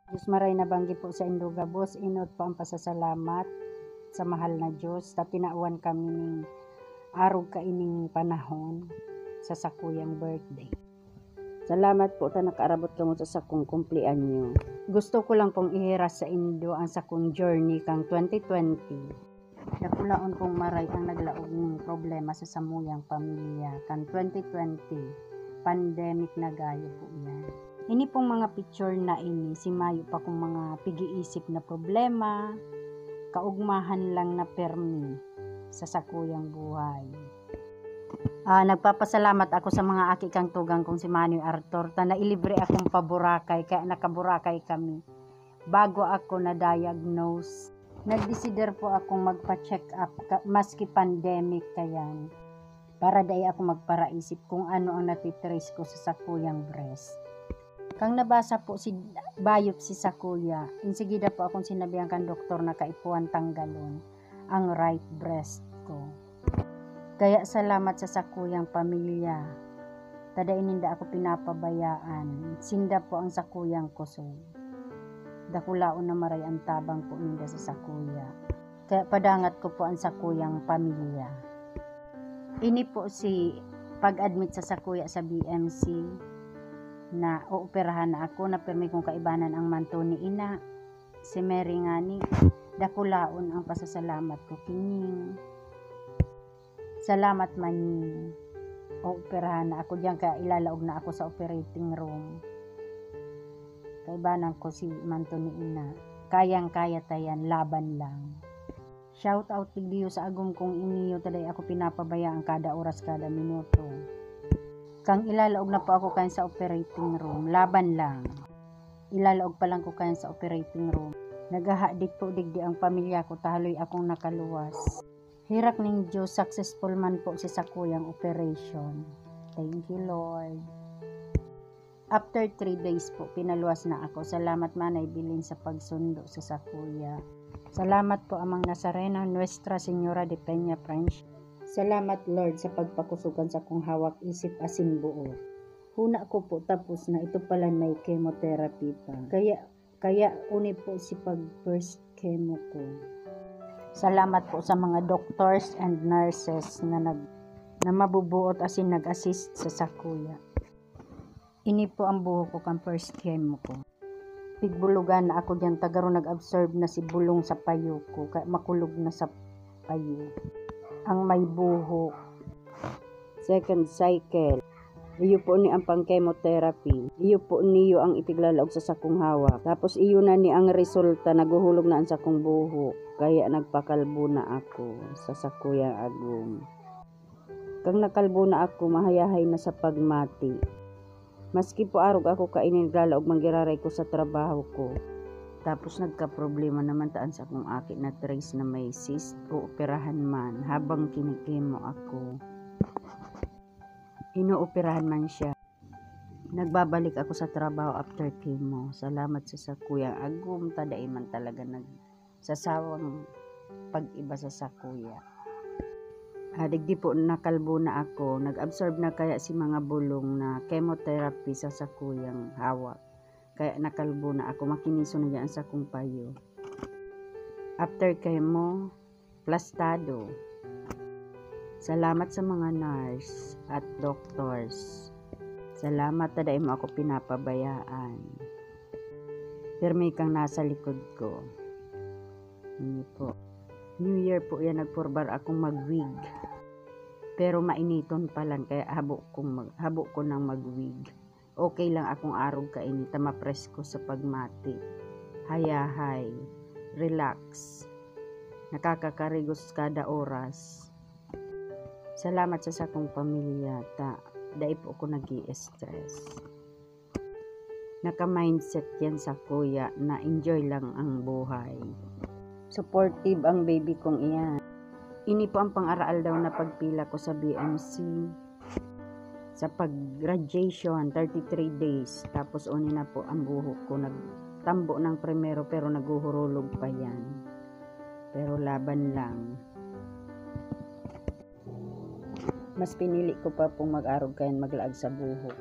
Diyos maray nabanggi po sa Indogabos, inot po ang pasasalamat sa mahal na Diyos. Ta tinauan kami ning arog kaining panahon sa sakuyang birthday. Salamat po ta nakaarabot kamo sa sakong kumplianyo. Gusto ko lang pong ihiras sa Indo ang sakong journey kang 2020. Dakulaon kong maray ang naglaog ng problema sa samuyang pamilya kang 2020. Pandemic na gayo po yan. Ini pong mga picture na ini, si Mayo pa kong mga pigi-isip na problema, kaugmahan lang na permi sa sakuyang buhay. Nagpapasalamat ako sa mga aki kang tugang kong si Manny Arthur, ta nailibre akong paburakay, kaya nakaburakay kami. Bago ako na-diagnose, nag-decider po akong magpa-check up, maski pandemic kayan, para dai ako magparaisip kung ano ang natitrace ko sa sakuyang breast. Kang nabasa po si biopsy sa kuya, insigida po akong sinabihan kan doktor na kaipuan tanggalon ang right breast ko. Kaya salamat sa sakuyang pamilya. Tada ininda ako pinapabayaan. Sinda po ang sakuyang kusog. Dakulaon na maray ang tabang po ninda sa sakuya. Kaya padangat ko po ang sakuyang pamilya. Ini po si pag-admit sa sakuya sa BMC. Na ooperahan na ako, na permi kong kaibanan ang manto ni ina, si Mary ngani, dakulaon ang pasasalamat ko kining. Salamat maning, ooperahan na ako diyan, kaya ilalaog na ako sa operating room. Kaibanan ko si manto ni ina, kayang-kaya tayan, laban lang. Shout out tigdiyo sa agom kong iniyo, taday ako pinapabayaan kada oras, kada minuto. Kang ilalaog na po ako kayan sa operating room, laban lang. Ilalaog pa lang ko kayan sa operating room. Nagahadik po digdi ang pamilya ko, taloy akong nakaluwas. Hirak ning Diyos, successful man po si sakuyang operation. Thank you Lord. After 3 days po, pinaluwas na ako. Salamat manay bilin sa pagsundo sa sakuya. Salamat po Amang Nazareno, Nuestra Señora de Peña French. Salamat Lord sa pagpakusugan sa kong hawak isip asin buo. Huna ko po tapos na ito pala may chemotherapy pa. Kaya uni po si pag first chemo ko. Salamat po sa mga doctors and nurses na mabubuot asin nag-assist sa sakuya. Ini po ang buho ko kang first chemo ko. Pigbulugan na ako diyan, tagaro nag-absorb na si bulong sa payo ko, kaya makulog na sa payo. Ang may buho. Second cycle. Iyo po ni ang pang-chemotherapy. Iyo po niyo ang ipiglalaog sa sakong hawak. Tapos iyo na ni ang resulta, naguhulog na ang sakong buho. Kaya nagpakalbo na ako sa sakuyang agum. Kang nakalbo na ako, mahayahay na sa pagmati. Maski po arog ako kainin glalaog manggiraray ko sa trabaho ko. Tapos nagka-problema naman taan sa akong aki na trace na may cyst o operahan man habang kinikimo ako. Inooperahan man siya. Nagbabalik ako sa trabaho after chemo. Salamat sa sakuyang agum, taday man talaga nagsasawang pag-iba sa sakuya. Digdi po nakalbo na ako. Nag-absorb na kaya si mga bulong na chemotherapy sa sakuyang hawak. Kaya nakalbo na ako, makiniso na dyan sa kong payo. After chemo, plastado. Salamat sa mga nurse at doctors. Salamat taday mo ako pinapabayaan. Pirmi kang nasa likod ko. Hindi po. New Year po yan, nagpurbar akong mag-wig. Pero mainiton pa lang, kaya habo ko nang mag-wig. Okay lang akong arog kainit, mapres ko sa pagmati. Hayahay, relax. Nakakakarigos kada oras. Salamat sa sakong pamilya, dai po ako nag-i-stress. Naka-mindset yan sa kuya na enjoy lang ang buhay. Supportive ang baby kong iyan. Ini po ang pang-aral daw na pagpila ko sa BMC. Sa pag-graduation, 33 days. Tapos uni na po ang buhok ko. Nagtambo ng primero pero naguhurulog pa yan. Pero laban lang. Mas pinili ko pa pong mag-arog kayan maglaag sa buhok.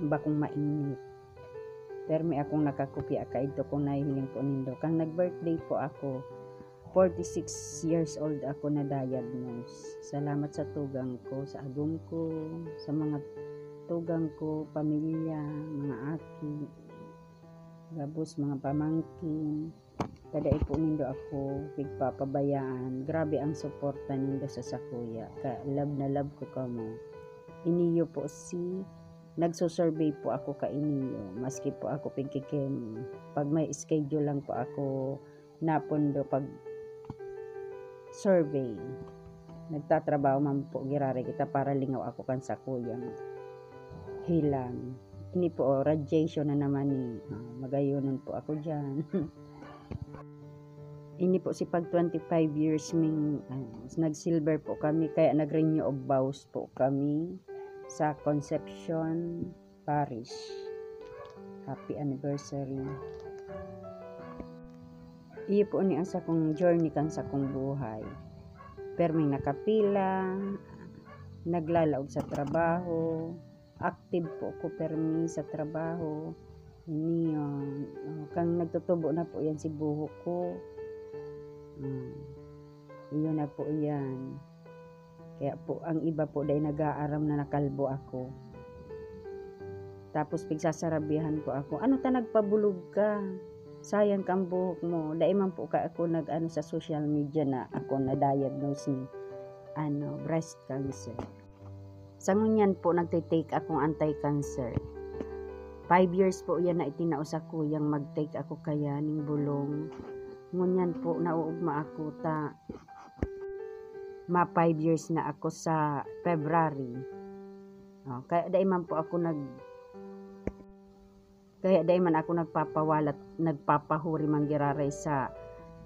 Bakong mainit. Permi akong nakakopya kaidto kung nahihiling po nindo. Kang nag-birthday po ako, 46 years old ako na diagnose. Salamat sa tugang ko, sa agom ko, sa mga tugang ko, pamilya, mga aki, gabos mga pamangkin. Kadai po nindo ako pigpapabayaan. Grabe ang suporta nindo sa sakuya. Love na love ko kamo. Iniyo po nagso-survey po ako ka iniyo. Maski po ako pigkikim. Pag may schedule lang po ako napundo pag survey. Nagtatrabaho man po girari kita para lingaw ako kan sakuyang hilang. Ini po radiation na naman ni. Magayunan po ako dyan. Ini po si pag 25 years ming nag-silver po kami kaya nag-renew of vows po kami sa Concepcion Parish. Happy anniversary. Iyo po ni asa kong journey kan sa kong buhay. Perming nakapila, naglalaog sa trabaho, active po ko permi sa trabaho. Niyon, kang nagtutubo na po yan si buhok ko. Iyon na po yan. Kaya po ang iba po dahil nag-aaram na nakalbo ako. Tapos pigsasarabihan po ako, ano ta nagpabulog ka? Sayang kang buhok mo. Dahil man po ka ako nag-ano sa social media na ako na-diagnose ni breast cancer. Sa ngunyan po nagtitake akong anti-cancer. 5 years po yan na itinaos ako yung mag-take ako kaya ning bulong. Ngunyan po nauugma ako ta 5 years na ako sa February. Kaya dahil man po ako nagpapawalat, nagpapahuri manggiraray sa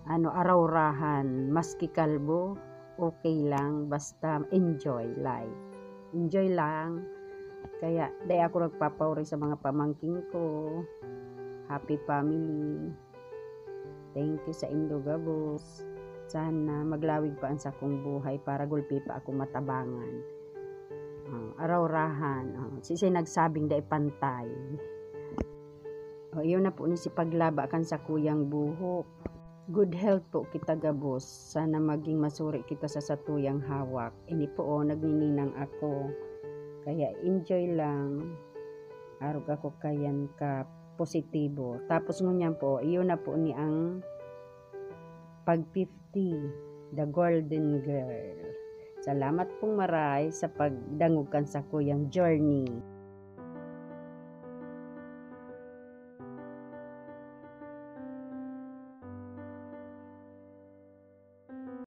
araw-rahan, maski kalbo, okay lang, basta enjoy life. Enjoy lang. Kaya dahil ako nagpapahuri sa mga pamangking ko. Happy family. Thank you sa Indogabos. Sana maglawig pa ang sakong buhay para gulpi pa ako matabangan. Araw-rahan. Sisi nagsabing dahil pantay. Iyon na po ni si paglaba kan sa kuyang buhok. Good health po kita gabos. Sana maging masuri kita sa satuyang hawak. Ini po nagnininang ako. Kaya enjoy lang. Arog ako kayan ka positibo. Tapos ngunyan po, iyon na po ni ang pag 50, the golden girl. Salamat pong maray sa pagdangog kan sa kuyang journey.